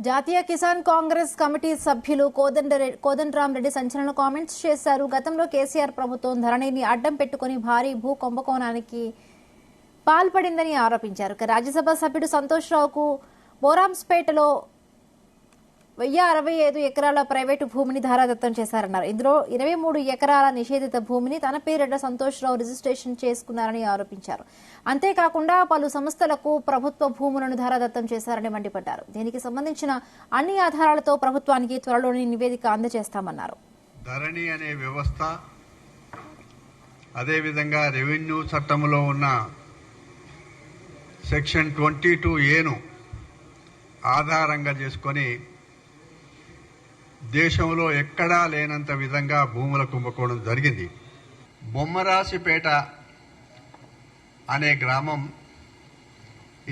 జాతీయ కిసాన్ కాంగ్రెస్ కమిటీ సభ్యులు కోదండరాం రెడ్డి సంచలన కామెంట్స్ చేశారు. గతంలో కేసీఆర్ ప్రభుత్వం ధరణిని అడ్డం పెట్టుకుని భారీ భూ కుంభకోణానికి పాల్పడిందని ఆరోపించారు. రాజ్యసభ సభ్యుడు సంతోష్ రావుకు బోరాంపేటలో 1065 ఎకరాల ప్రైవేటు భూమిని ధారాదత్తం చేశారన్నారు. ఇందులో 23 ఎకరాల నిషేధిత భూమిని తన పేరిట సంతోష్ రావు రిజిస్ట్రేషన్ చేసుకున్నారని ఆరోపించారు. అంతేకాకుండా పలు సంస్థలకు ప్రభుత్వ భూములను ధారాదత్తం చేశారని మండిపడ్డారు. దీనికి సంబంధించిన అన్ని ఆధారాలతో ప్రభుత్వానికి త్వరలోని నివేదిక అందజేస్తామన్నారు. ధరణి అనే వ్యవస్థ, అదేవిధంగా రెవెన్యూ చట్టంలో ఉన్న సెక్షన్ 22A ఆధారంగా చేసుకొని దేశంలో ఎక్కడా లేనంత విధంగా భూముల కుంభకోణం జరిగింది. బొమ్మరాసిపేట అనే గ్రామం,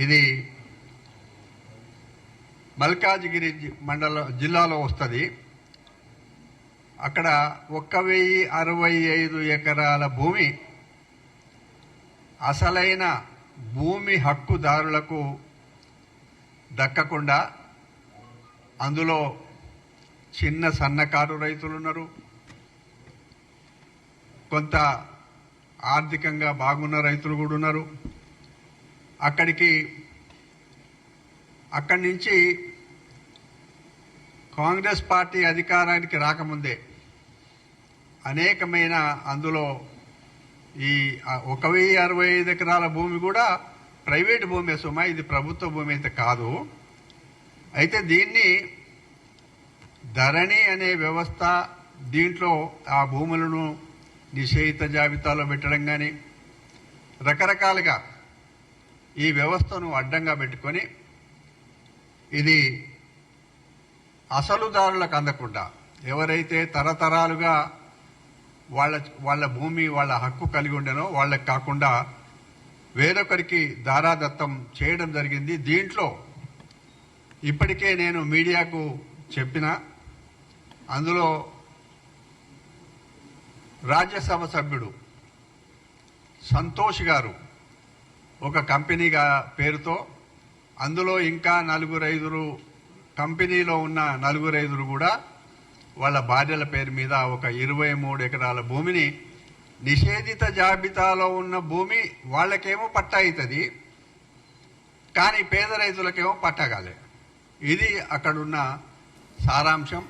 ఇది మల్కాజిగిరి జిల్లాలో వస్తుంది. అక్కడ 1065 ఎకరాల భూమి అసలైన భూమి హక్కుదారులకు దక్కకుండా అందులో చిన్న సన్నకారు రైతులున్నారు, కొంత ఆర్థికంగా బాగున్న రైతులు కూడా ఉన్నారు. అక్కడి నుంచి కాంగ్రెస్ పార్టీ అధికారానికి రాకముందే అనేకమైన అందులో ఈ 1065 ఎకరాల భూమి కూడా ప్రైవేటు భూమి సుమా, ఇది ప్రభుత్వ భూమి అయితే కాదు. అయితే దీన్ని ధరణి అనే వ్యవస్థ, దీంట్లో ఆ భూములను నిషేధిత జాబితాలో పెట్టడం కానీ రకరకాలుగా ఈ వ్యవస్థను అడ్డంగా పెట్టుకొని ఇది అసలుదారులకు అందకుండా, ఎవరైతే తరతరాలుగా వాళ్ళ భూమి వాళ్ళ హక్కు కలిగి ఉండేనో వాళ్ళకి కాకుండా వేరొకరికి ధారాదత్తం చేయడం జరిగింది. దీంట్లో ఇప్పటికే నేను మీడియాకు చెప్పిన, అందులో రాజ్యసభ సభ్యుడు సంతోష్ గారు ఒక కంపెనీ పేరుతో, అందులో ఇంకా 4-5 కంపెనీలో ఉన్న 4-5 కూడా వాళ్ళ భార్యల పేరు మీద ఒక 23 ఎకరాల భూమిని, నిషేధిత జాబితాలో ఉన్న భూమి వాళ్ళకేమో పట్టా అవుతుంది, కానీ పేద రైతులకేమో పట్టా కాలే. ఇది అక్కడున్న సారాంశం.